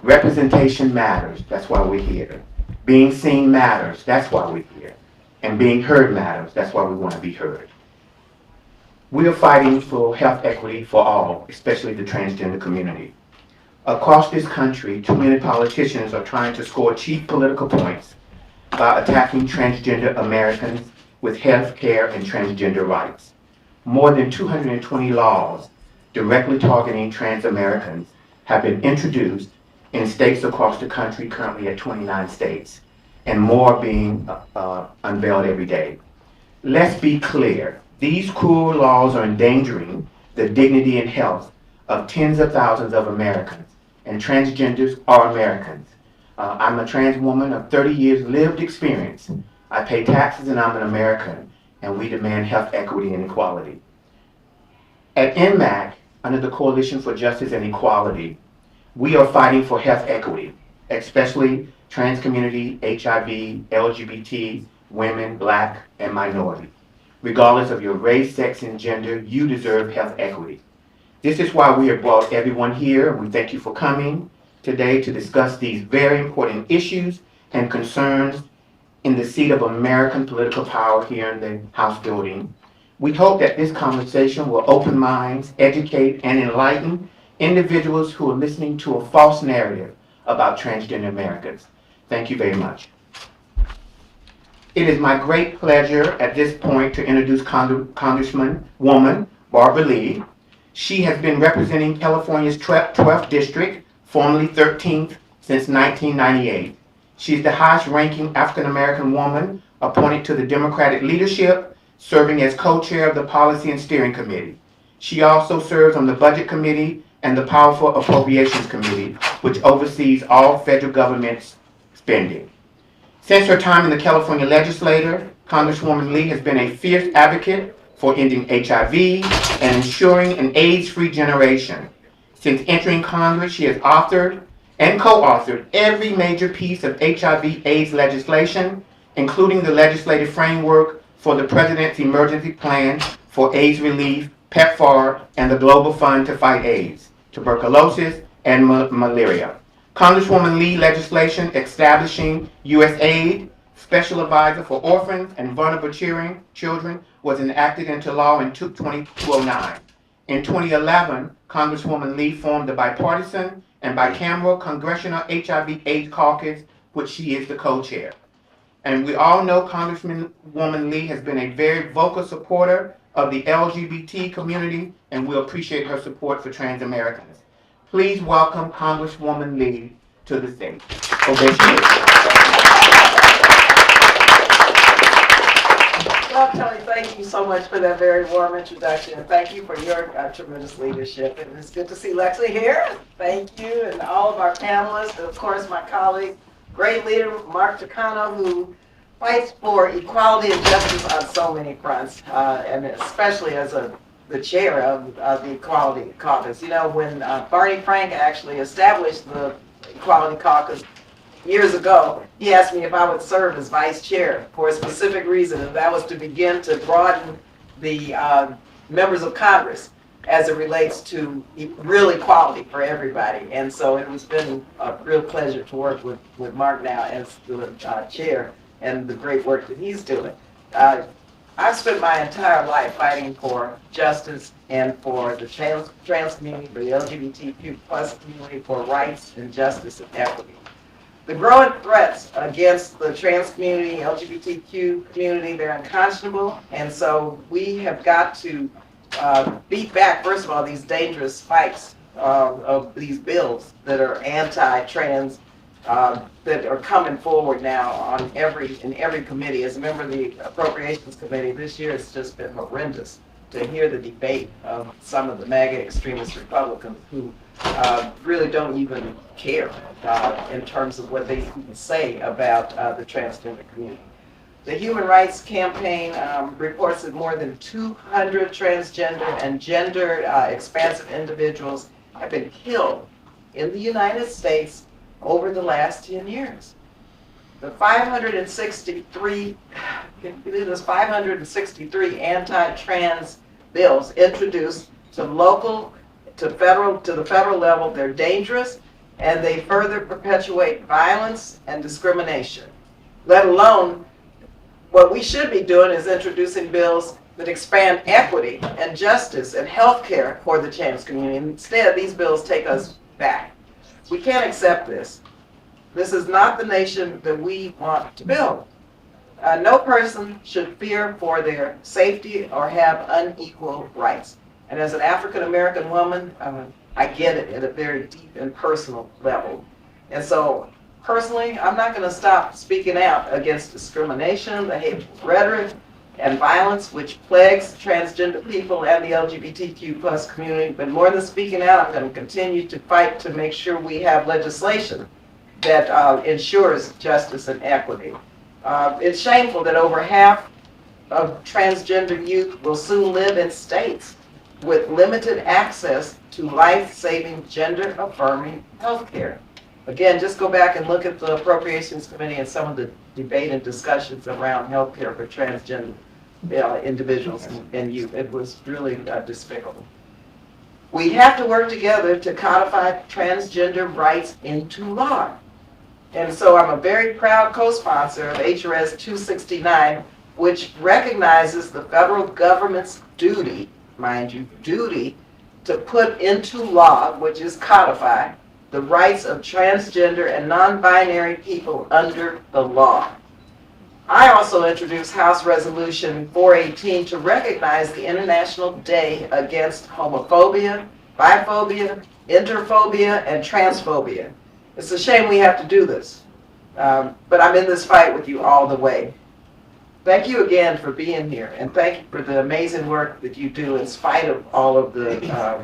Representation matters, that's why we're here. Being seen matters, that's why we're here. And being heard matters, that's why we want to be heard. We are fighting for health equity for all, especially the transgender community. Across this country, too many politicians are trying to score cheap political points by attacking transgender Americans with health care and transgender rights. More than 220 laws directly targeting trans Americans have been introduced in states across the country, currently at 29 states, and more being unveiled every day. Let's be clear, these cruel laws are endangering the dignity and health of tens of thousands of Americans, and transgenders are Americans. I'm a trans woman of 30 years lived experience. I pay taxes and I'm an American, and we demand health equity and equality. At NMAC, under the Coalition for Justice and Equality, we are fighting for health equity, especially trans community, HIV, LGBT, women, Black, and minority. Regardless of your race, sex, and gender, you deserve health equity. This is why we have brought everyone here. We thank you for coming today to discuss these very important issues and concerns in the seat of American political power here in the House building. We hope that this conversation will open minds, educate, and enlighten individuals who are listening to a false narrative about transgender Americans. Thank you very much. It is my great pleasure at this point to introduce Congresswoman Barbara Lee. She has been representing California's 12th District, formerly 13th, since 1998. She is the highest ranking African American woman appointed to the Democratic leadership, serving as co-chair of the Policy and Steering Committee. She also serves on the Budget Committee and the Powerful Appropriations Committee, which oversees all federal government spending. Since her time in the California legislature, Congresswoman Lee has been a fierce advocate for ending HIV and ensuring an AIDS-free generation. Since entering Congress, she has authored and co-authored every major piece of HIV/AIDS legislation, including the legislative framework for the President's Emergency Plan for AIDS Relief, PEPFAR, and the Global Fund to Fight AIDS, Tuberculosis, and Malaria. Congresswoman Lee legislation establishing USAID, Special Advisor for Orphans and Vulnerable Children, was enacted into law in 2009. In 2011, Congresswoman Lee formed the bipartisan and bicameral Congressional HIV/AIDS Caucus, which she is the co-chair. And we all know Congresswoman Lee has been a very vocal supporter of the LGBT community, and we appreciate her support for trans Americans. Please welcome Congresswoman Lee to the stage. Oh, there she is. Well, Toni, thank you so much for that very warm introduction, and thank you for your tremendous leadership. And it's good to see Lexi here. Thank you, and all of our panelists, and of course my colleague, great leader Mark Takano, who fights for equality and justice on so many fronts, and especially as the chair of the Equality Caucus. You know, when Barney Frank actually established the Equality Caucus years ago, he asked me if I would serve as vice chair for a specific reason, and that was to begin to broaden the members of Congress as it relates to real equality for everybody. And so it has been a real pleasure to work with Mark now as the chair and the great work that he's doing. I've spent my entire life fighting for justice and for the trans community, for the LGBTQ plus community, for rights and justice and equity. The growing threats against the trans community, LGBTQ community, they're unconscionable, and so we have got to beat back, first of all, these dangerous spikes of these bills that are anti-trans, that are coming forward now in every committee. As a member of the Appropriations Committee, this year it's just been horrendous to hear the debate of some of the MAGA extremist Republicans who really don't even care in terms of what they even say about the transgender community. The Human Rights Campaign reports that more than 200 transgender and gender expansive individuals have been killed in the United States over the last 10 years. The 563 anti-trans bills introduced to the federal level, they're dangerous, and they further perpetuate violence and discrimination. Let alone, what we should be doing is introducing bills that expand equity and justice and health care for the trans community. Instead, these bills take us back. We can't accept this. This is not the nation that we want to build. No person should fear for their safety or have unequal rights. And as an African American woman, I get it at a very deep and personal level. And so, personally, I'm not going to stop speaking out against discrimination, the hateful rhetoric, and violence which plagues transgender people and the LGBTQ plus community. But more than speaking out, I'm going to continue to fight to make sure we have legislation that ensures justice and equity. It's shameful that over half of transgender youth will soon live in states with limited access to life-saving, gender-affirming health care. Again, just go back and look at the Appropriations Committee and some of the debate and discussions around health care for transgender individuals and youth. It was really despicable. We have to work together to codify transgender rights into law. And so I'm a very proud co-sponsor of HRS 269, which recognizes the federal government's duty, mind you, duty to put into law, which is codified, the rights of transgender and non-binary people under the law. I also introduced House Resolution 418 to recognize the International Day Against Homophobia, Biphobia, Interphobia, and Transphobia. It's a shame we have to do this, but I'm in this fight with you all the way. Thank you again for being here, and thank you for the amazing work that you do in spite of all of the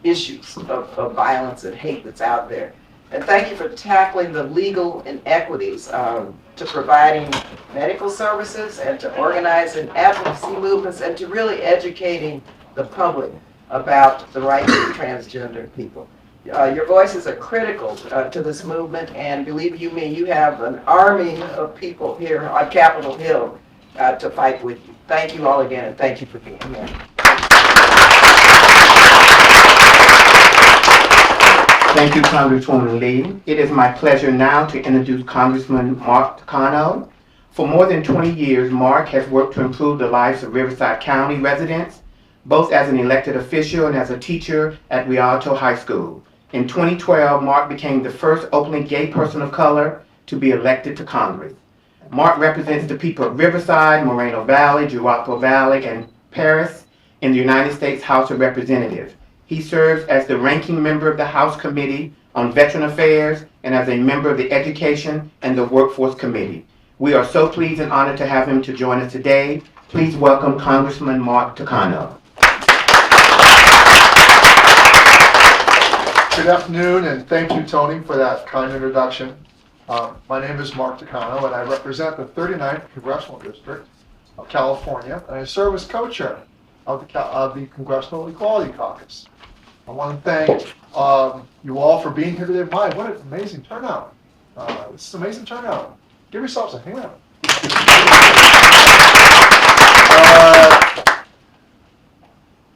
issues of violence and hate that's out there. And thank you for tackling the legal inequities to providing medical services and to organizing advocacy movements and to really educating the public about the rights of transgender people. Your voices are critical to this movement, and believe you me, you have an army of people here on Capitol Hill to fight with you. Thank you all again, and thank you for being here. Thank you, Congresswoman Lee. It is my pleasure now to introduce Congressman Mark Takano. For more than 20 years, Mark has worked to improve the lives of Riverside County residents, both as an elected official and as a teacher at Rialto High School. In 2012, Mark became the first openly gay person of color to be elected to Congress. Mark represents the people of Riverside, Moreno Valley, Girard Valley, and Paris in the United States House of Representatives. He serves as the ranking member of the House Committee on Veteran Affairs and as a member of the Education and the Workforce Committee. We are so pleased and honored to have him to join us today. Please welcome Congressman Mark Takano. Good afternoon, and thank you, Toni, for that kind introduction. My name is Mark Takano, and I represent the 39th Congressional District of California, and I serve as co-chair of the Congressional Equality Caucus. I want to thank you all for being here today. My, what an amazing turnout. This is an amazing turnout. Give yourselves a hand.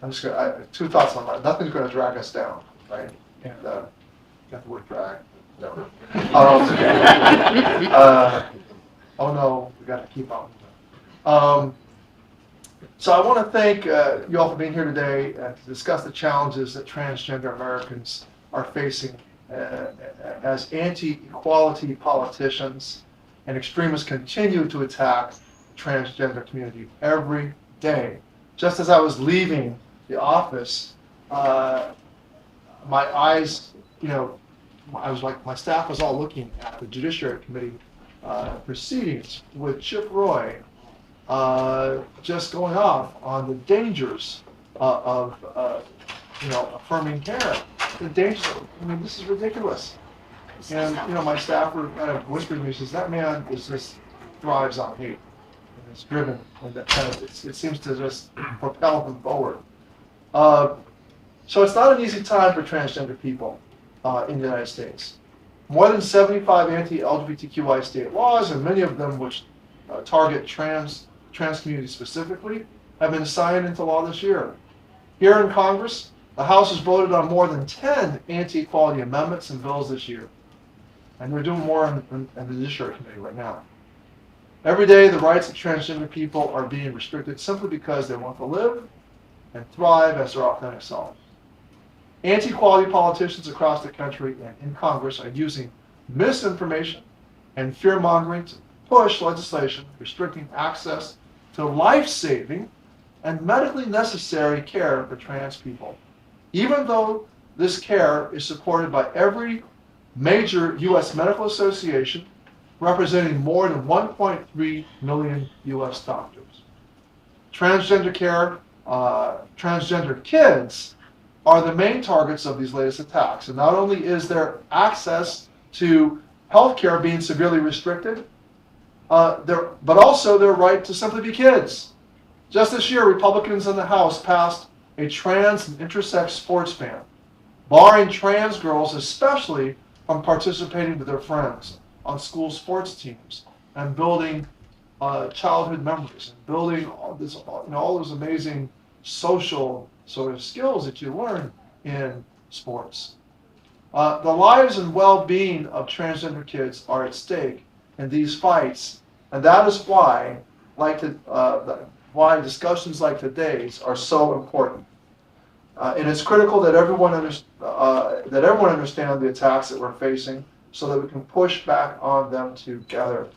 I'm just gonna, two thoughts on that. Nothing's going to drag us down, right? And got the word drag. No. Oh no, we got to keep on. So I want to thank you all for being here today to discuss the challenges that transgender Americans are facing as anti-equality politicians and extremists continue to attack the transgender community every day. Just as I was leaving the office, my eyes, I was like, my staff was all looking at the Judiciary Committee proceedings with Chip Roy just going off on the dangers of affirming care. The dangers, this is ridiculous. And, my staff were kind of whispering to me, says, that man just thrives on hate. And it's driven, and that kind of, it seems to just propel him forward. So it's not an easy time for transgender people in the United States. More than 75 anti-LGBTQI state laws, and many of them which target trans communities specifically, have been signed into law this year. Here in Congress, The House has voted on more than 10 anti-equality amendments and bills this year. And we're doing more in the Judiciary Committee right now. Every day, the rights of transgender people are being restricted simply because they want to live and thrive as their authentic selves. Anti-equality politicians across the country and in Congress are using misinformation and fear-mongering to push legislation restricting access to life-saving and medically necessary care for trans people, even though this care is supported by every major U.S. medical association representing more than 1.3 million U.S. doctors. Transgender care, transgender kids are the main targets of these latest attacks. And not only is their access to health care being severely restricted, but also their right to simply be kids. Just this year, Republicans in the House passed a trans and intersex sports ban, barring trans girls especially from participating with their friends on school sports teams and building childhood memories and building all those amazing social sort of skills that you learn in sports. The lives and well-being of transgender kids are at stake in these fights, and that is why, why discussions like today's are so important. And it's critical that everyone understand the attacks that we're facing, so that we can push back on them together.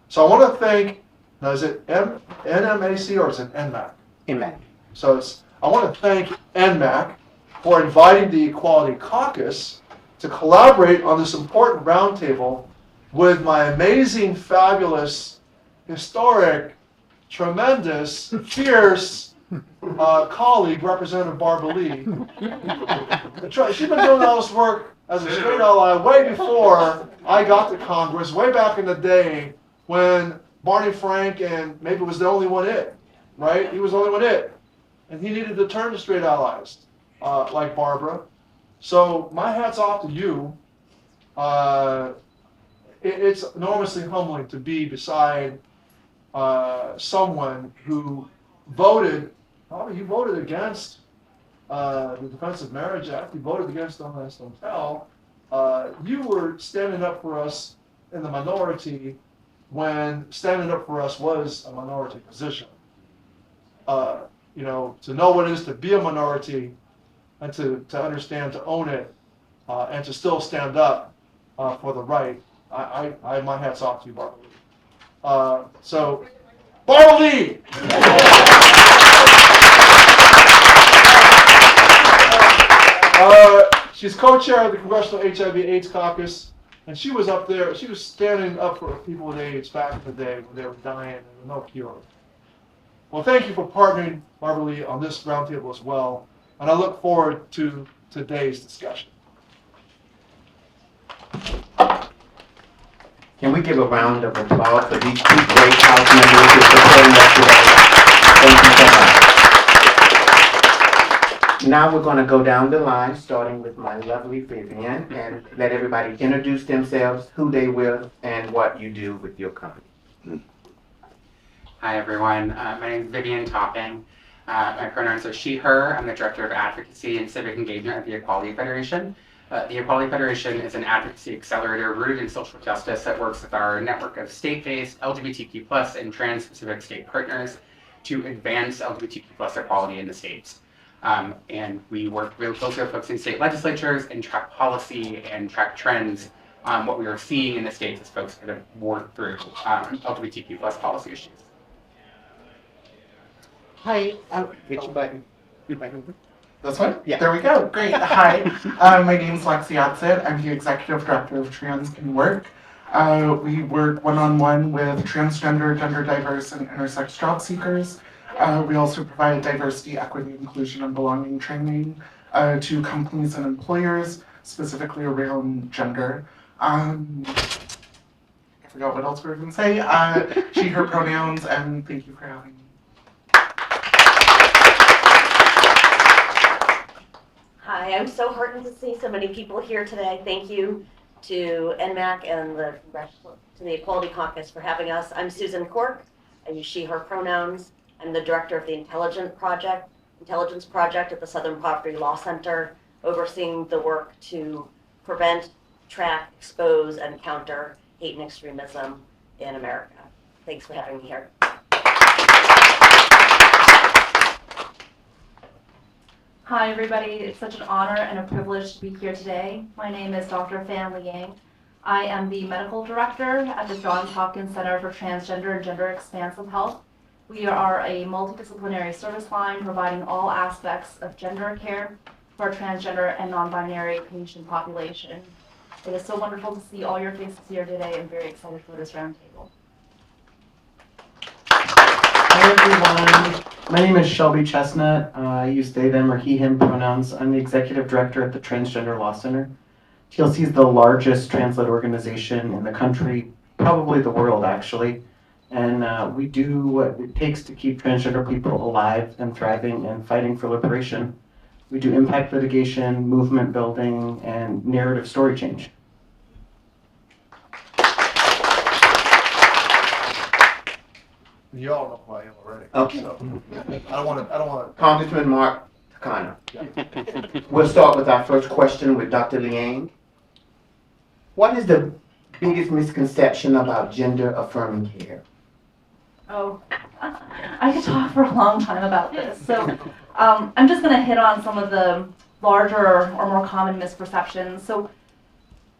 So I want to thank. Now, is it NMAC or is it NMAC? NMAC. So I want to thank NMAC for inviting the Equality Caucus to collaborate on this important roundtable with my amazing, fabulous, historic, tremendous, fierce colleague, Representative Barbara Lee. She's been doing all this work as a straight ally way before I got to Congress, way back in the day when Barney Frank and maybe was the only one it, right? He was the only one it. And he needed to turn to straight allies like Barbara. So my hat's off to you. It's enormously humbling to be beside someone who voted, probably he voted against the Defense of Marriage Act, he voted against Don't Ask, Don't Tell. You were standing up for us in the minority when standing up for us was a minority position. To know what it is to be a minority and to understand, to own it, and to still stand up for the right. My hat's off to you, Barbara Lee. So, Barbara Lee! She's co-chair of the Congressional HIV/AIDS Caucus, and she was up there, she was standing up for people with AIDS back in the day when they were dying and there was no cure. Well, thank you for partnering, Barbara Lee, on this roundtable as well, and I look forward to today's discussion. Can we give a round of applause for these two great House members who supporting us today? Thank you so much. Now we're going to go down the line, starting with my lovely Vivian, and let everybody introduce themselves, who they with, and what you do with your company. Hi everyone, my name is Vivian Topping. My pronouns are she, her. I'm the Director of Advocacy and Civic Engagement at the Equality Federation. The Equality Federation is an advocacy accelerator rooted in social justice that works with our network of state-based LGBTQ+ and trans-specific state partners to advance LGBTQ+ equality in the states. And we work really closely with folks in state legislatures and track policy and track trends on what we are seeing in the states as folks kind of work through LGBTQ+ policy issues. Hi, hit your button. This one? Yeah. There we go. Great. Hi. My name is Lexi Otsit. I'm the Executive Director of Trans Can Work. We work one-on-one with transgender, gender diverse, and intersex job seekers. We also provide diversity, equity, inclusion, and belonging training to companies and employers, specifically around gender. I forgot what else we were going to say. She, her pronouns, and thank you for having me. Hi, I'm so heartened to see so many people here today. Thank you to NMAC and to the Equality Caucus for having us. I'm Susan Corke. I use she, her pronouns. I'm the director of the Intelligent Project, intelligence project at the Southern Poverty Law Center, overseeing the work to prevent, track, expose, and counter hate and extremism in America. Thanks for having me here. Hi, everybody. It's such an honor and a privilege to be here today. My name is Dr. Fan Liang. I am the medical director at the Johns Hopkins Center for Transgender and Gender Expansive Health. We are a multidisciplinary service line providing all aspects of gender care for our transgender and non-binary patient population. It is so wonderful to see all your faces here today. I'm very excited for this roundtable. Hi everyone, my name is Shelby Chestnut. I use they, them, or he, him pronouns. I'm the executive director at the Transgender Law Center. TLC is the largest trans-led organization in the country, probably the world actually. And we do what it takes to keep transgender people alive and thriving and fighting for liberation. We do impact litigation, movement building, and narrative story change. You all know who I am already. Okay. So, I don't want Congressman Mark Takano. to. We'll start with our first question with Dr. Liang. What is the biggest misconception about gender-affirming care? Oh, I could talk for a long time about this. So I'm just going to hit on some of the larger or more common misperceptions. So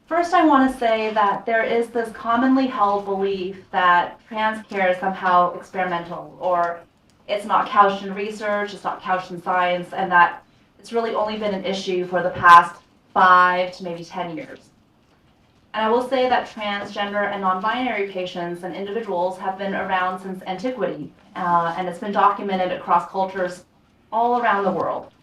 first, I want to say that there is this commonly held belief that trans care is somehow experimental, or it's not couched in research, it's not couched in science, and that it's really only been an issue for the past 5 to maybe 10 years. And I will say that transgender and non-binary patients and individuals have been around since antiquity, and it's been documented across cultures all around the world.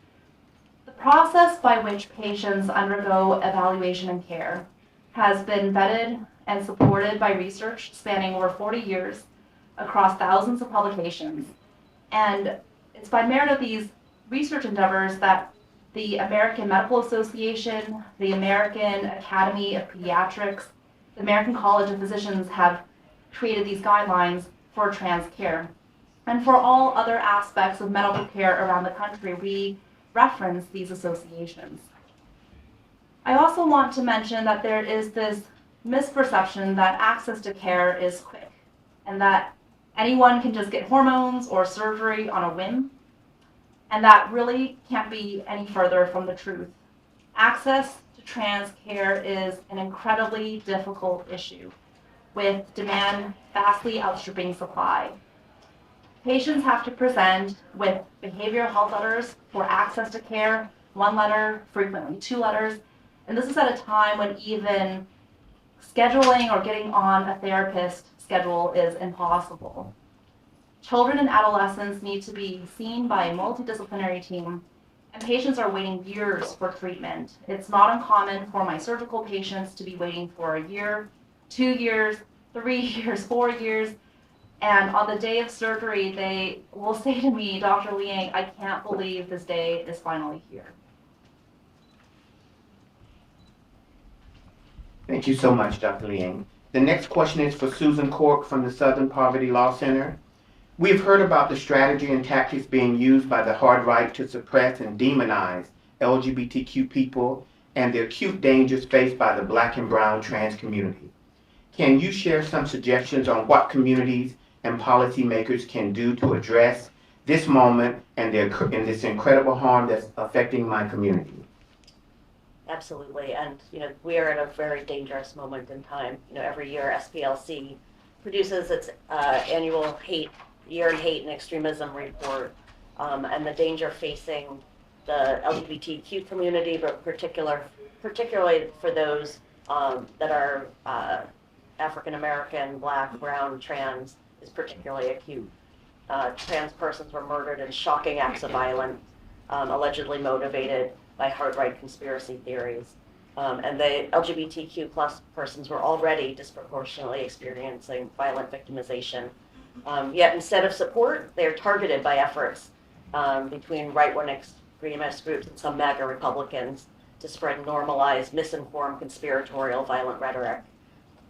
The process by which patients undergo evaluation and care has been vetted and supported by research spanning over 40 years across thousands of publications. And it's by merit of these research endeavors that the American Medical Association, the American Academy of Pediatrics, the American College of Physicians have created these guidelines for trans care. And for all other aspects of medical care around the country, we reference these associations. I also want to mention that there is this misperception that access to care is quick and that anyone can just get hormones or surgery on a whim. And that really can't be any further from the truth. Access to trans care is an incredibly difficult issue, with demand vastly outstripping supply. Patients have to present with behavioral health letters for access to care, 1 letter, frequently 2 letters, and this is at a time when even scheduling or getting on a therapist schedule is impossible. Children and adolescents need to be seen by a multidisciplinary team, and patients are waiting years for treatment. It's not uncommon for my surgical patients to be waiting for a year, 2 years, 3 years, 4 years, and on the day of surgery, they will say to me, Dr. Liang, I can't believe this day is finally here. Thank you so much, Dr. Liang. The next question is for Susan Corke from the Southern Poverty Law Center. We've heard about the strategy and tactics being used by the hard right to suppress and demonize LGBTQ people and the acute dangers faced by the Black and brown trans community. Can you share some suggestions on what communities and policymakers can do to address this moment and this incredible harm that's affecting my community? Absolutely, and we are at a very dangerous moment in time. Every year SPLC produces its annual Year in Hate and Extremism report, and the danger facing the LGBTQ community, but particularly for those that are African American, Black, brown, trans, is particularly acute. Trans persons were murdered in shocking acts of violence, allegedly motivated by hard-right conspiracy theories. And the LGBTQ plus persons were already disproportionately experiencing violent victimization. Yet instead of support, they are targeted by efforts between right-wing extremist groups and some MAGA Republicans to spread normalized, misinformed, conspiratorial, violent rhetoric.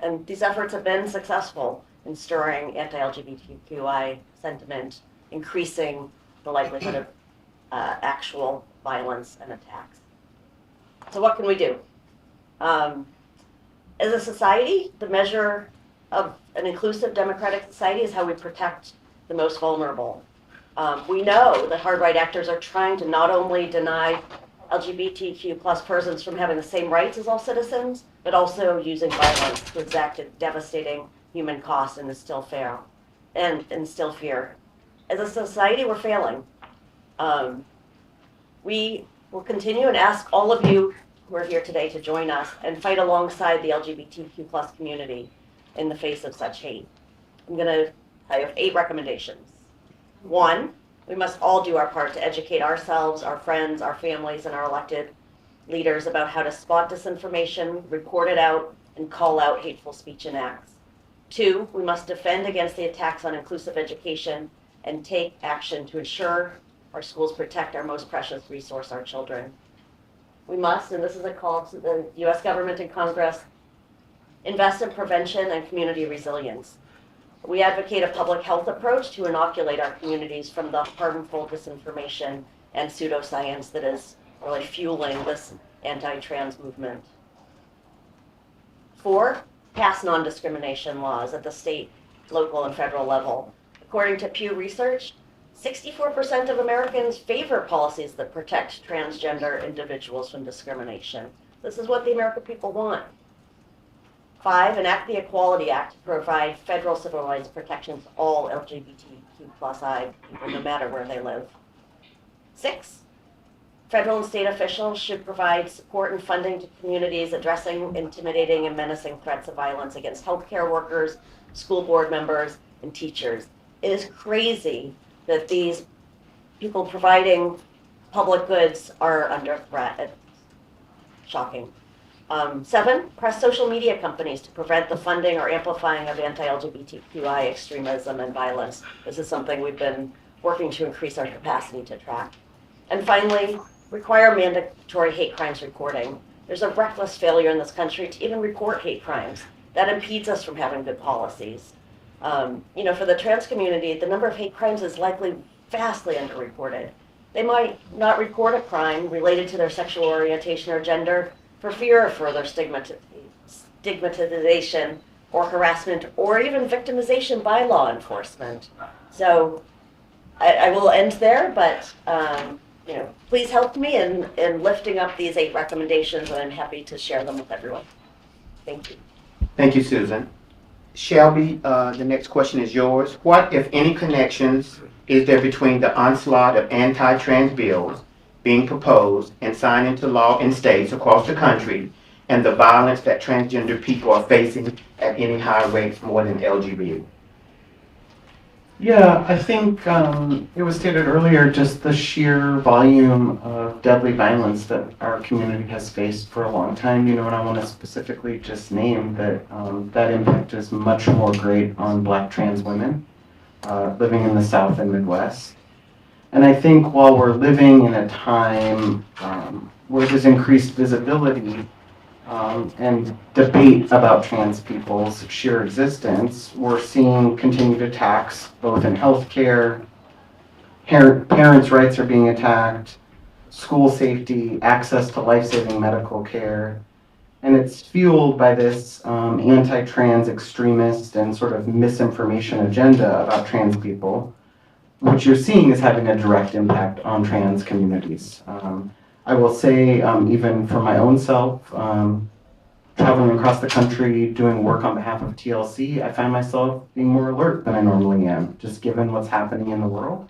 And these efforts have been successful in stirring anti-LGBTQI sentiment, increasing the likelihood of actual violence and attacks. So what can we do? As a society, the measure of an inclusive democratic society is how we protect the most vulnerable. We know that hard right actors are trying to not only deny LGBTQ plus persons from having the same rights as all citizens, but also using violence to exact a devastating human cost and instill fear. As a society, we're failing. We will continue and ask all of you who are here today to join us and fight alongside the LGBTQ plus community in the face of such hate. I have 8 recommendations. 1, we must all do our part to educate ourselves, our friends, our families, and our elected leaders about how to spot disinformation, report it out, and call out hateful speech and acts. 2, we must defend against the attacks on inclusive education and take action to ensure our schools protect our most precious resource, our children. We must, and this is a call to the U.S. government and Congress, invest in prevention and community resilience. We advocate a public health approach to inoculate our communities from the harmful disinformation and pseudoscience that is really fueling this anti-trans movement. 4, pass non-discrimination laws at the state, local, and federal level. According to Pew Research, 64% of Americans favor policies that protect transgender individuals from discrimination. This is what the American people want. 5, enact the Equality Act to provide federal civil rights protections to all LGBTQ+I people, no matter where they live. 6, federal and state officials should provide support and funding to communities addressing intimidating and menacing threats of violence against healthcare workers, school board members, and teachers. It is crazy that these people providing public goods are under threat. It's shocking. 7, press social media companies to prevent the funding or amplifying of anti-LGBTQI extremism and violence. This is something we've been working to increase our capacity to track. And finally, require mandatory hate crimes reporting. There's a reckless failure in this country to even report hate crimes. That impedes us from having good policies. For the trans community, the number of hate crimes is likely vastly underreported. They might not report a crime related to their sexual orientation or gender for fear of further stigmatization or harassment or even victimization by law enforcement. So I will end there, but please help me in lifting up these 8 recommendations, and I'm happy to share them with everyone. Thank you. Thank you, Susan. Shelby, the next question is yours. What, if any, connections is there between the onslaught of anti-trans bills being proposed and signed into law in states across the country and the violence that transgender people are facing at any higher rates more than LGBT? Yeah, I think it was stated earlier, just the sheer volume of deadly violence that our community has faced for a long time, and I want to specifically just name that that impact is much more great on Black trans women living in the South and Midwest. And I think while we're living in a time where there's increased visibility and debate about trans people's sheer existence, we're seeing continued attacks both in healthcare, parents' rights are being attacked, school safety, access to life-saving medical care, and it's fueled by this anti-trans extremist and sort of misinformation agenda about trans people, which you're seeing is having a direct impact on trans communities. I will say, even for my own self, traveling across the country, doing work on behalf of TLC, I find myself being more alert than I normally am, just given what's happening in the world.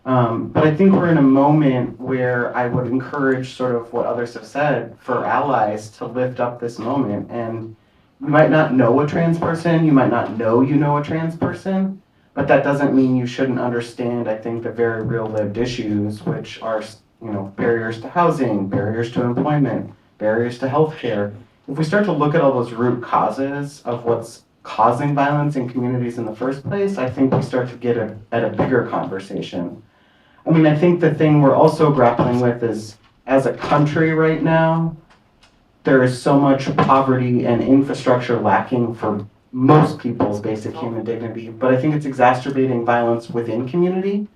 But I think we're in a moment where I would encourage sort of what others have said for allies to lift up this moment. And you might not know a trans person, you might not know you know a trans person, but that doesn't mean you shouldn't understand, I think, the very real lived issues, which are, barriers to housing, barriers to employment, barriers to healthcare. If we start to look at all those root causes of what's causing violence in communities in the first place, I think we start to get at a bigger conversation. I think the thing we're also grappling with is, as a country right now, there is so much poverty and infrastructure lacking for most people's basic human dignity, but I think it's exacerbating violence within community.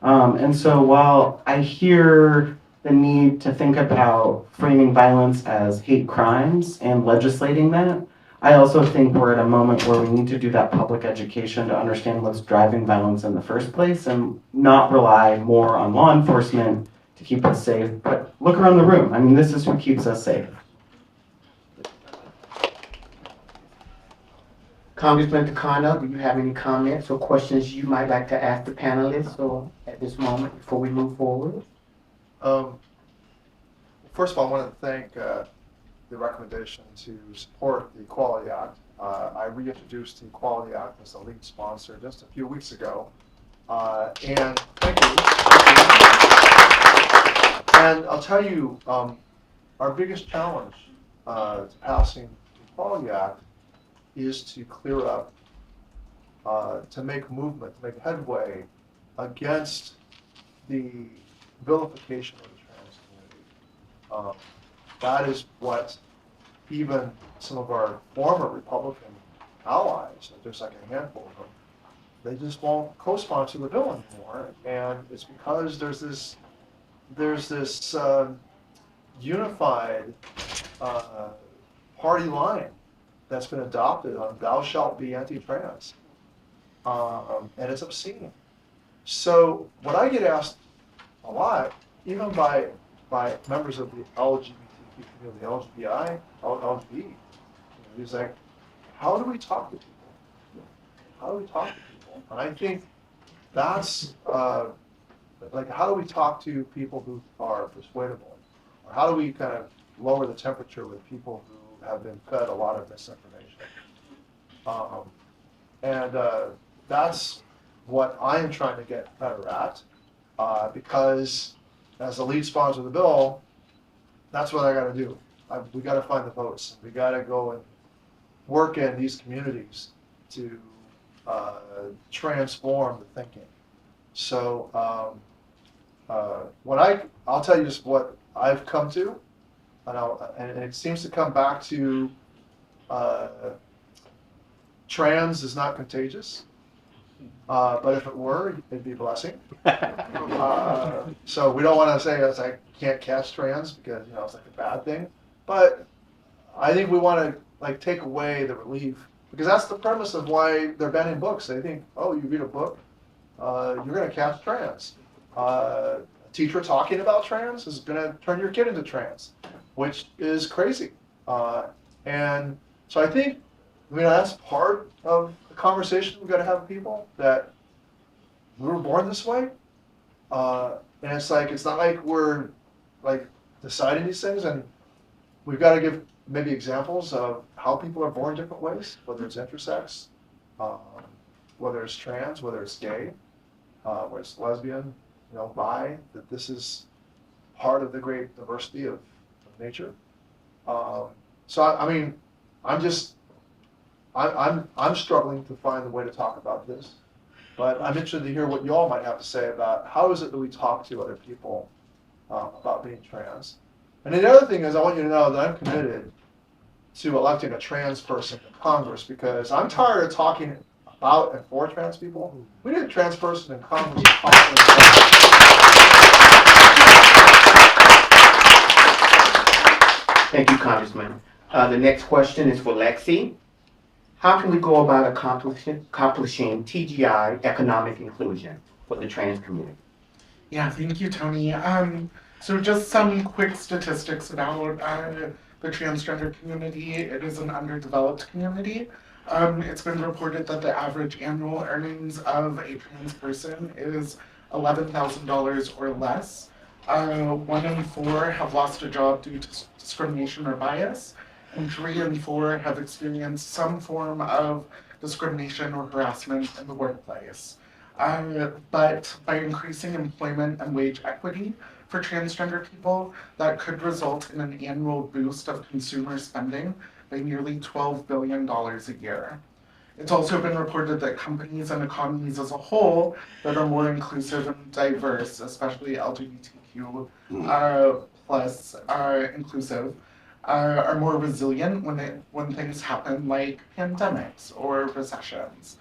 And so while I hear the need to think about framing violence as hate crimes and legislating that, I also think we're at a moment where we need to do that public education to understand what's driving violence in the first place and not rely more on law enforcement to keep us safe. But look around the room. I mean, this is who keeps us safe. Congressman Takano, do you have any comments or questions you might like to ask the panelists or at this moment before we move forward? First of all, I want to thank the recommendation to support the Equality Act. I reintroduced the Equality Act as the lead sponsor just a few weeks ago. And thank you. And I'll tell you, our biggest challenge to passing the Equality Act is to clear up, to make movement, to make headway against the vilification of the trans community. That is what even some of our former Republican allies, there's like a handful of them, they just won't co-sponsor the bill anymore. And it's because there's this unified party line that's been adopted on thou shalt be anti-trans. And it's obscene. So what I get asked a lot, even by members of the LGBTQ community, LGBI, LGBT, is like, how do we talk to people? How do we talk to people? And I think that's, like, how do we talk to people who are persuadable? Or how do we kind of lower the temperature with people who have been fed a lot of misinformation? That's what I am trying to get better at, because as the lead sponsor of the bill, that's what I got to do. We got to find the votes. We got to go and work in these communities to transform the thinking. So I'll tell you just what I've come to, and it seems to come back to trans is not contagious. But if it were, it'd be a blessing. So we don't want to say it's like can't catch trans because it's like a bad thing. But I think we want to like take away the relief, because that's the premise of why they're banning books. They think, oh, you read a book, you're going to catch trans. A teacher talking about trans is going to turn your kid into trans, which is crazy. And so I think, that's part of the conversation we've got to have with people, that we were born this way. And it's not like we're like deciding these things, and we've got to give maybe examples of how people are born different ways, whether it's intersex, whether it's trans, whether it's gay, whether it's lesbian, bi, that this is part of the great diversity of nature. I'm struggling to find a way to talk about this, but I'm interested to hear what you all might have to say about how is it that we talk to other people about being trans. And then the other thing is, I want you to know that I'm committed to electing a trans person in Congress, because I'm tired of talking about and for trans people. We need a trans person in Congress. Thank you, Congressman. The next question is for Lexi. How can we go about accomplishing TGI economic inclusion for the trans community? Yeah, thank you, Toni. So just some quick statistics about the transgender community. It is an underdeveloped community. It's been reported that the average annual earnings of a trans person is $11,000 or less. 1 in 4 have lost a job due to discrimination or bias, and 3 in 4 have experienced some form of discrimination or harassment in the workplace. But by increasing employment and wage equity for transgender people, that could result in an annual boost of consumer spending by nearly $12 billion a year. It's also been reported that companies and economies as a whole that are more inclusive and diverse, especially LGBTQ plus inclusive, are more resilient when things happen like pandemics or recessions.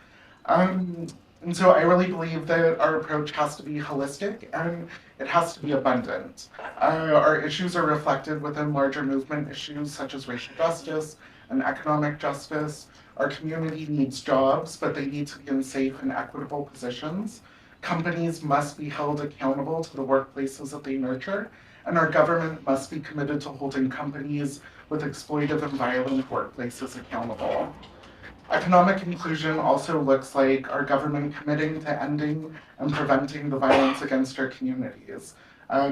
And so I really believe that our approach has to be holistic and it has to be abundant. Our issues are reflected within larger movement issues such as racial justice and economic justice. Our community needs jobs, but they need to be in safe and equitable positions. Companies must be held accountable to the workplaces that they nurture, and our government must be committed to holding companies with exploitive and violent workplaces accountable. Economic inclusion also looks like our government committing to ending and preventing the violence against our communities,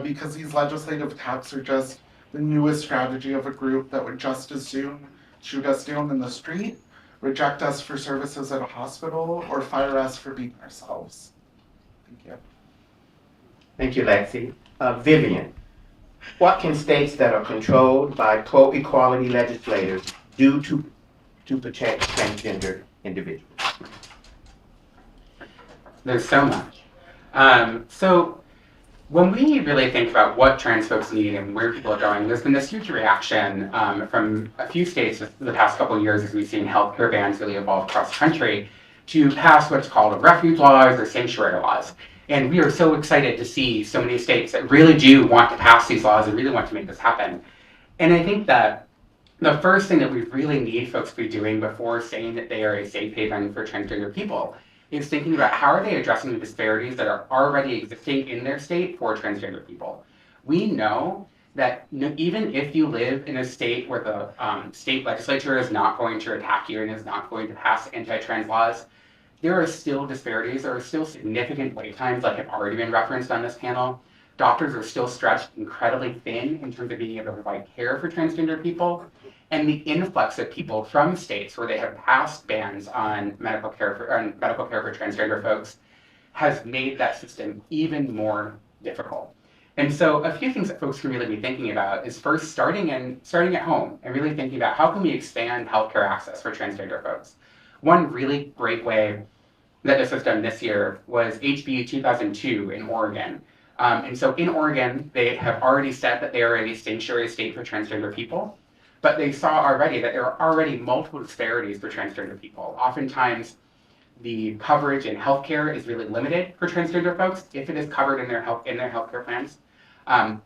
because these legislative taps are just the newest strategy of a group that would just as soon shoot us down in the street, reject us for services at a hospital, or fire us for being ourselves. Thank you. Thank you, Lexi. Vivian, what can states that are controlled by pro-equality legislators do to protect transgender individuals? There's so much. So when we really think about what trans folks need and where people are going, there's been this huge reaction from a few states the past couple of years as we've seen healthcare bans really evolve across the country to pass what's called refuge laws or sanctuary laws. And we are so excited to see so many states that really do want to pass these laws and really want to make this happen. And I think that the first thing that we really need folks to be doing before saying that they are a safe haven for transgender people is thinking about how are they addressing the disparities that are already existing in their state for transgender people. We know that even if you live in a state where the state legislature is not going to attack you and is not going to pass anti-trans laws, there are still disparities, there are still significant wait times like have already been referenced on this panel. Doctors are still stretched incredibly thin in terms of being able to provide care for transgender people. And the influx of people from states where they have passed bans on medical care for transgender folks has made that system even more difficult. And so a few things that folks can really be thinking about is first starting at home and really thinking about how can we expand healthcare access for transgender folks. One really great way that this was done this year was HB 2002 in Oregon. And so in Oregon, they have already said that they are a sanctuary state for transgender people. But they saw already that there are already multiple disparities for transgender people. Oftentimes, the coverage in healthcare is really limited for transgender folks if it is covered in their healthcare plans,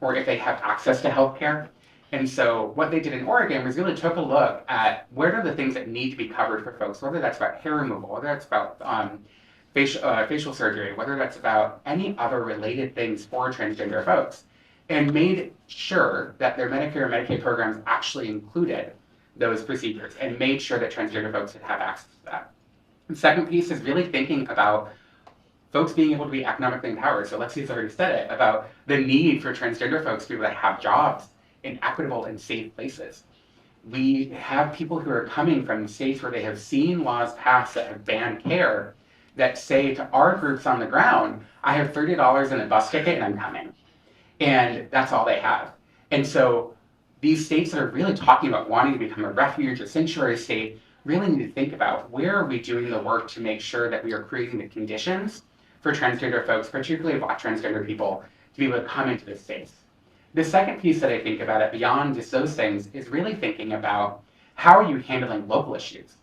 or if they have access to healthcare. And so what they did in Oregon was really took a look at what are the things that need to be covered for folks, whether that's about hair removal, whether that's about facial surgery, whether that's about any other related things for transgender folks, and made sure that their Medicare and Medicaid programs actually included those procedures and made sure that transgender folks would have access to that. The second piece is really thinking about folks being able to be economically empowered. So Lexi's already said it about the need for transgender folks to be able to have jobs in equitable and safe places. We have people who are coming from states where they have seen laws passed that have banned care that say to our groups on the ground, I have $30 in a bus ticket and I'm coming. And that's all they have. And so these states that are really talking about wanting to become a refuge or sanctuary state really need to think about where are we doing the work to make sure that we are creating the conditions for transgender folks, particularly Black transgender people, to be able to come into this space. The second piece that I think about it beyond just those things is really thinking about how are you handling local issues?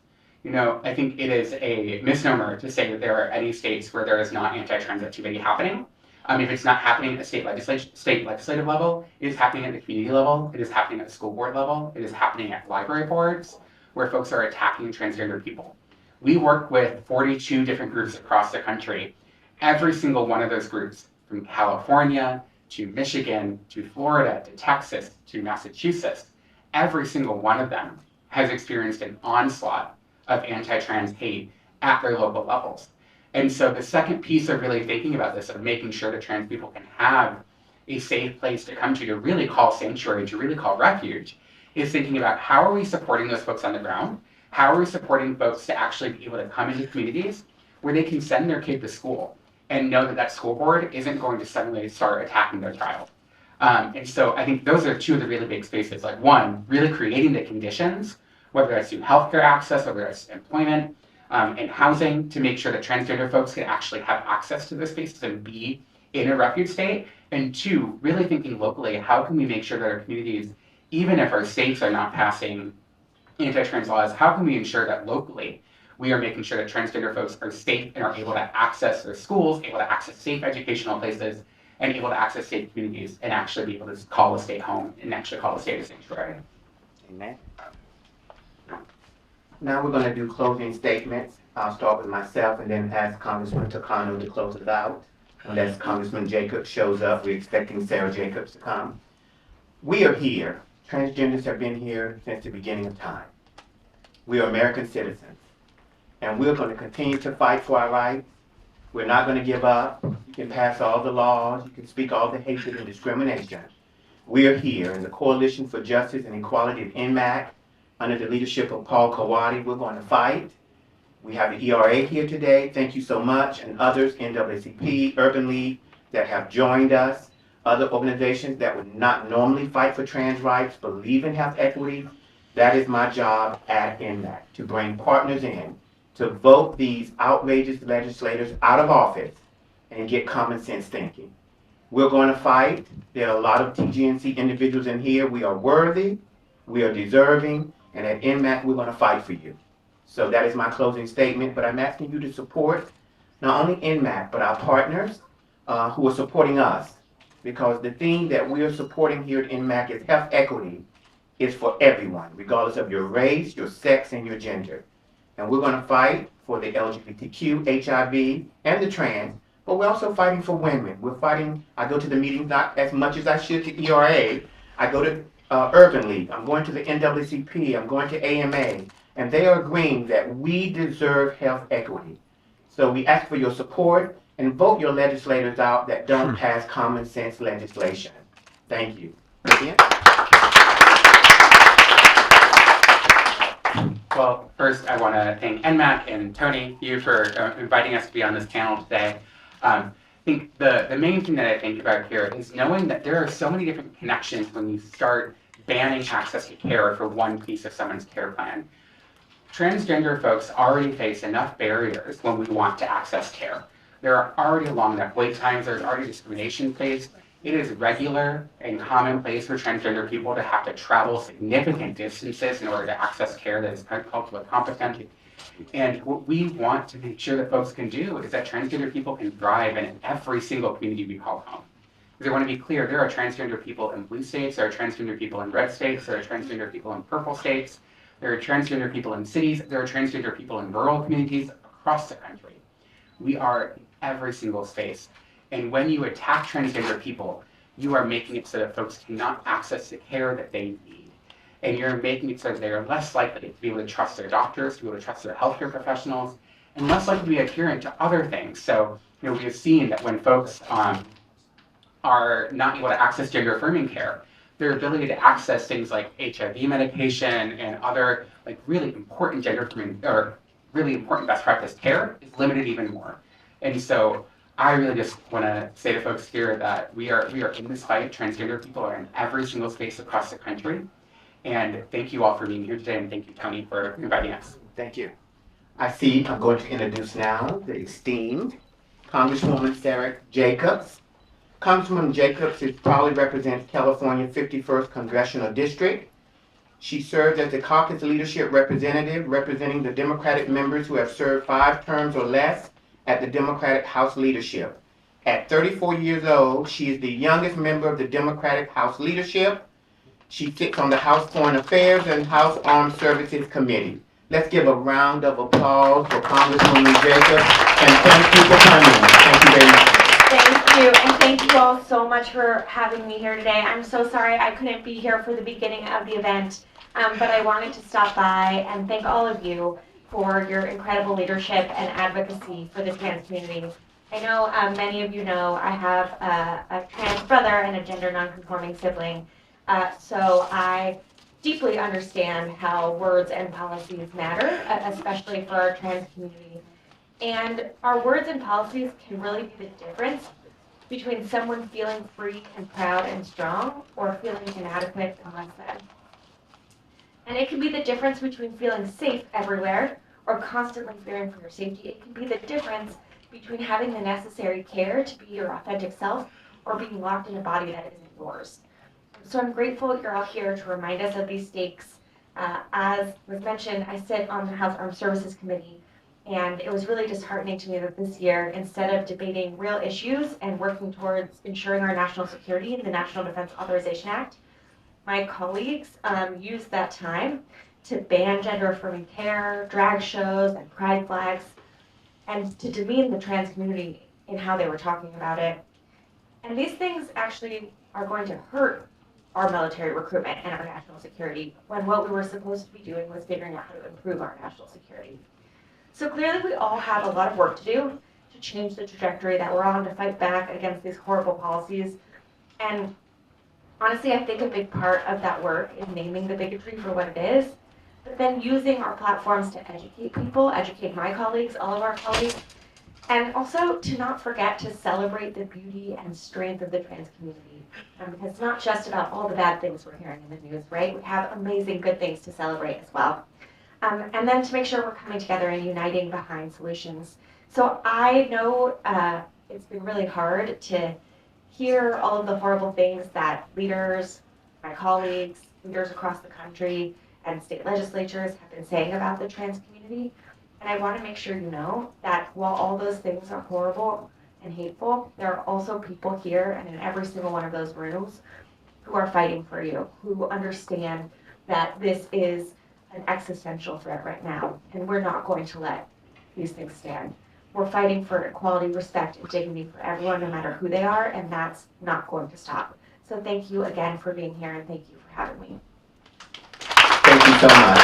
You know, I think it is a misnomer to say that there are any states where there is not anti-trans activity happening. If it's not happening at state legislative level, it is happening at the community level, it is happening at the school board level, it is happening at library boards, where folks are attacking transgender people. We work with 42 different groups across the country. Every single one of those groups, from California to Michigan to Florida to Texas to Massachusetts, every single one of them has experienced an onslaught of anti-trans hate at their local levels. And so the second piece of really thinking about this, of making sure that trans people can have a safe place to come to really call sanctuary, to really call refuge, is thinking about how are we supporting those folks on the ground? How are we supporting folks to actually be able to come into communities where they can send their kid to school and know that that school board isn't going to suddenly start attacking their child? And so I think those are two of the really big spaces. Like one, really creating the conditions, whether that's through healthcare access, whether that's employment, and housing, to make sure that transgender folks can actually have access to those spaces and be in a refuge state. And two, really thinking locally, how can we make sure that our communities, even if our states are not passing anti-trans laws, how can we ensure that locally we are making sure that transgender folks are safe and are able to access their schools, able to access safe educational places, and able to access safe communities, and actually be able to call a state home and actually call a state a sanctuary. Amen. Now we're going to do closing statements. I'll start with myself and then ask Congressman Takano to close it out. Unless Congressman Jacobs shows up, we're expecting Sara Jacobs to come. We are here. Transgenders have been here since the beginning of time. We are American citizens, and we're going to continue to fight for our rights. We're not going to give up. You can pass all the laws. You can speak all the hatred and discrimination. We are here in the Coalition for Justice and Equality of NMAC under the leadership of Paul Kawadi. We're going to fight. We have the ERA here today. Thank you so much, and others, NAACP, Urban League, that have joined us. Other organizations that would not normally fight for trans rights, believe in health equity. That is my job at NMAC, to bring partners in, to vote these outrageous legislators out of office and get common sense thinking. We're going to fight. There are a lot of TGNC individuals in here. We are worthy, we are deserving, and at NMAC, we're going to fight for you. So that is my closing statement, but I'm asking you to support not only NMAC, but our partners who are supporting us. Because the thing that we are supporting here at NMAC is health equity is for everyone, regardless of your race, your sex, and your gender. And we're going to fight for the LGBTQ, HIV, and the trans, but we're also fighting for women. We're fighting, I go to the meetings not as much as I should to ERA. I go to Urban League, I'm going to the NAACP, I'm going to AMA, and they are agreeing that we deserve health equity. So we ask for your support and vote your legislators out that don't pass common sense legislation. Thank you. Vivian? Well, first I want to thank NMAC and Toni, you for inviting us to be on this panel today. I think the main thing that I think about here is knowing that there are so many different connections when you start banning access to care for one piece of someone's care plan. Transgender folks already face enough barriers when we want to access care. There are already long enough wait times, there's already discrimination faced. It is regular and commonplace for transgender people to have to travel significant distances in order to access care that is culturally competent. And what we want to make sure that folks can do is that transgender people can thrive in every single community we call home. Because I want to be clear, there are transgender people in blue states, there are transgender people in red states, there are transgender people in purple states, there are transgender people in cities, there are transgender people in rural communities across the country. We are in every single space. And when you attack transgender people, you are making it so that folks cannot access the care that they need. And you're making it so that they are less likely to be able to trust their doctors, to be able to trust their healthcare professionals, and less likely to be adherent to other things. So, we have seen that when folks are not able to access gender affirming care, their ability to access things like HIV medication and other really important gender affirming or really important best practice care is limited even more. And so I really just want to say to folks here that we are in this fight. Transgender people are in every single space across the country. And thank you all for being here today, and thank you, Toni, for inviting us. Thank you. I'm going to introduce now the esteemed Congresswoman Sara Jacobs. Congresswoman Jacobs proudly represents California 51st Congressional District. She serves as the Caucus leadership representative, representing the Democratic members who have served 5 terms or less at the Democratic House leadership. At 34 years old, she is the youngest member of the Democratic House leadership. She sits on the House Foreign Affairs and House Armed Services Committee. Let's give a round of applause for Congresswoman Jacobs, and thank you for coming. Thank you very much. Thank you, and thank you all so much for having me here today. I'm so sorry I couldn't be here for the beginning of the event, but I wanted to stop by and thank all of you for your incredible leadership and advocacy for the trans community. I know many of you know I have a trans brother and a gender nonconforming sibling, so I deeply understand how words and policies matter, especially for our trans community. And our words and policies can really be the difference between someone feeling free and proud and strong or feeling inadequate and less than. And it can be the difference between feeling safe everywhere or constantly fearing for your safety. It can be the difference between having the necessary care to be your authentic self or being locked in a body that isn't yours. So I'm grateful you're all here to remind us of these stakes. As was mentioned, I sit on the House Armed Services Committee, And it was really disheartening to me that this year, instead of debating real issues and working towards ensuring our national security in the National Defense Authorization Act, my colleagues used that time to ban gender-affirming care, drag shows, and pride flags, and to demean the trans community in how they were talking about it. And these things actually are going to hurt our military recruitment and our national security, when what we were supposed to be doing was figuring out how to improve our national security. So clearly we all have a lot of work to do to change the trajectory that we're on, to fight back against these horrible policies. And honestly, I think a big part of that work is naming the bigotry for what it is, but then using our platforms to educate people, educate my colleagues, all of our colleagues, and also to not forget to celebrate the beauty and strength of the trans community. Because it's not just about all the bad things we're hearing in the news, right? We have amazing good things to celebrate as well. And then to make sure we're coming together and uniting behind solutions. So I know it's been really hard to hear all of the horrible things that leaders, my colleagues, leaders across the country, and state legislatures have been saying about the trans community. And I want to make sure you know that while all those things are horrible and hateful, there are also people here and in every single one of those rooms who are fighting for you, who understand that this is an existential threat right now, and we're not going to let these things stand. We're fighting for equality, respect, and dignity for everyone, no matter who they are, and that's not going to stop. So thank you again for being here, and thank you for having me. Thank you so much.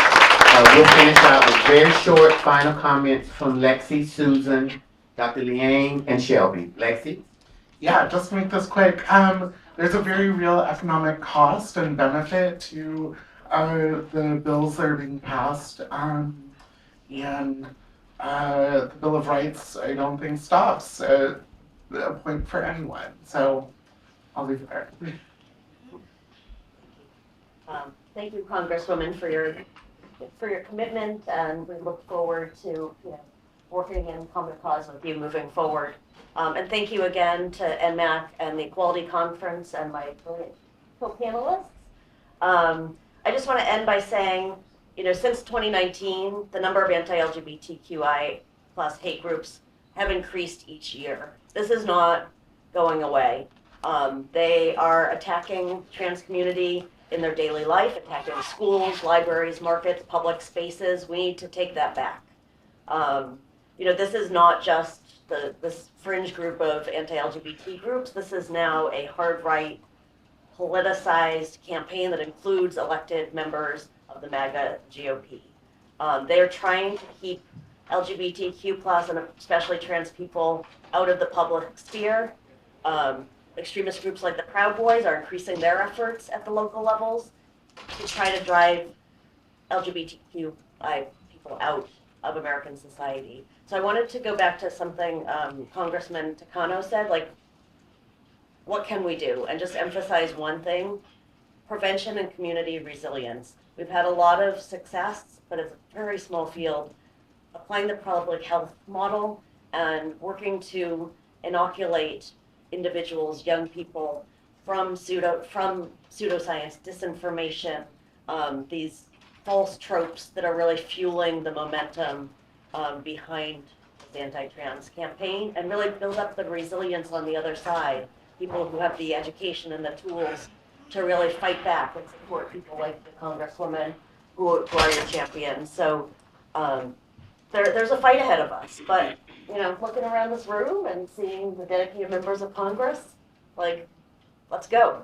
We'll finish out with very short final comments from Lexi, Susan, Dr. Liang, and Shelby. Lexi? Yeah, just to make this quick, there's a very real economic cost and benefit to the bills that are being passed. And the Bill of Rights, I don't think, stops at a point for anyone. So I'll leave it there. Thank you, Congresswoman, for your commitment, and we look forward to working in common cause with you moving forward. And thank you again to NMAC and the Equality Conference and my co-panelists. I just want to end by saying, since 2019, the number of anti-LGBTQI plus hate groups have increased each year. This is not going away. They are attacking trans community in their daily life, attacking schools, libraries, markets, public spaces. We need to take that back. This is not just this fringe group of anti-LGBT groups. This is now a hard right, politicized campaign that includes elected members of the MAGA GOP. They're trying to keep LGBTQ plus and especially trans people out of the public sphere. Extremist groups like the Proud Boys are increasing their efforts at the local levels to try to drive LGBTQI people out of American society. So I wanted to go back to something Congressman Takano said, like, what can we do? And just emphasize one thing: prevention and community resilience. We've had a lot of success, but it's a very small field. Applying the public health model and working to inoculate individuals, young people, from pseudoscience, disinformation, these false tropes that are really fueling the momentum behind this anti-trans campaign, and really build up the resilience on the other side. People who have the education and the tools to really fight back and support people like the Congresswoman who are your champions. So there's a fight ahead of us, but looking around this room and seeing the dedicated members of Congress, let's go.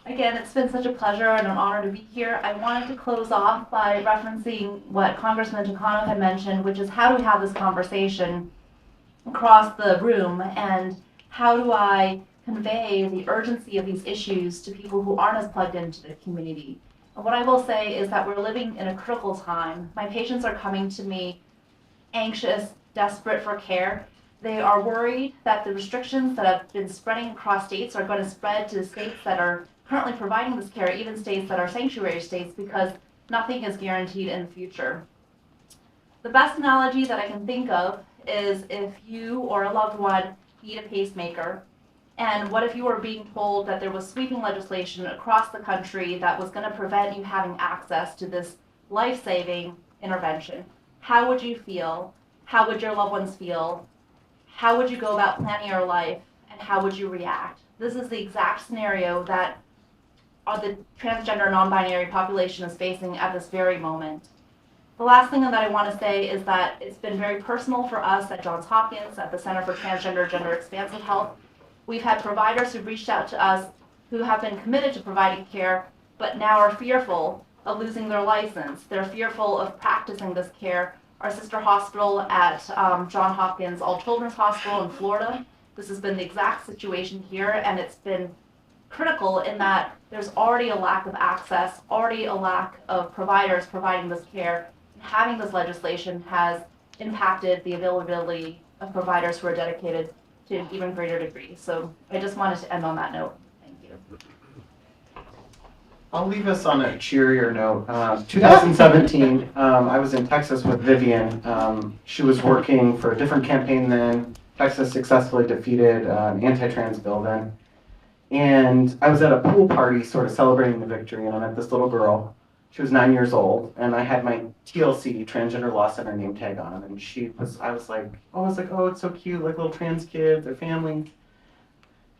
Again, it's been such a pleasure and an honor to be here. I wanted to close off by referencing what Congressman Takano had mentioned, which is how do we have this conversation across the room, and how do I convey the urgency of these issues to people who aren't as plugged into the community. And what I will say is that we're living in a critical time. My patients are coming to me anxious, desperate for care. They are worried that the restrictions that have been spreading across states are going to spread to states that are currently providing this care, even states that are sanctuary states, because nothing is guaranteed in the future. The best analogy that I can think of is if you or a loved one need a pacemaker, and what if you were being told that there was sweeping legislation across the country that was going to prevent you having access to this life-saving intervention, how would you feel? How would your loved ones feel? How would you go about planning your life? And how would you react? This is the exact scenario that the transgender non-binary population is facing at this very moment. The last thing that I want to say is that it's been very personal for us at Johns Hopkins, at the Center for Transgender Gender Expansive Health. We've had providers who've reached out to us who have been committed to providing care, but now are fearful of losing their license. They're fearful of practicing this care. Our sister hospital at Johns Hopkins All Children's Hospital in Florida, this has been the exact situation here, and it's been critical in that there's already a lack of access, already a lack of providers providing this care. Having this legislation has impacted the availability of providers who are dedicated to an even greater degree. So I just wanted to end on that note. Thank you. I'll leave us on a cheerier note. 2017, I was in Texas with Vivian. She was working for a different campaign then. Texas successfully defeated an anti-trans bill then. And I was at a pool party sort of celebrating the victory, and I met this little girl. She was 9 years old, and I had my TLC, Transgender Law Center name tag on, and I was like, oh, it's so cute, like little trans kids, their families.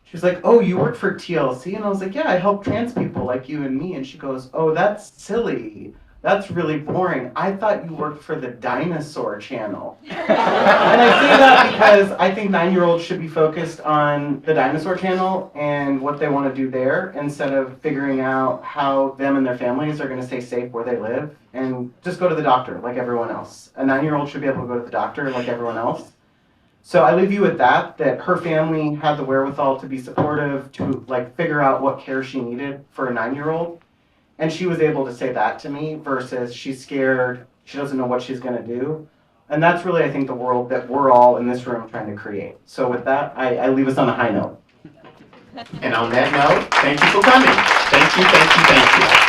She was like, oh, you work for TLC? And I was like, yeah, I help trans people like you and me. And she goes, oh, that's silly. That's really boring. I thought you worked for the Dinosaur Channel. And I say that because I think 9-year-olds should be focused on the Dinosaur Channel and what they want to do there instead of figuring out how them and their families are going to stay safe where they live and just go to the doctor like everyone else. A 9-year-old should be able to go to the doctor like everyone else. So I leave you with that her family had the wherewithal to be supportive, to like figure out what care she needed for a 9-year-old. And she was able to say that to me versus she's scared, she doesn't know what she's going to do. And that's really, I think, the world that we're all in this room trying to create. So with that, I leave us on a high note. And on that note, thank you for coming. Thank you, thank you, thank you.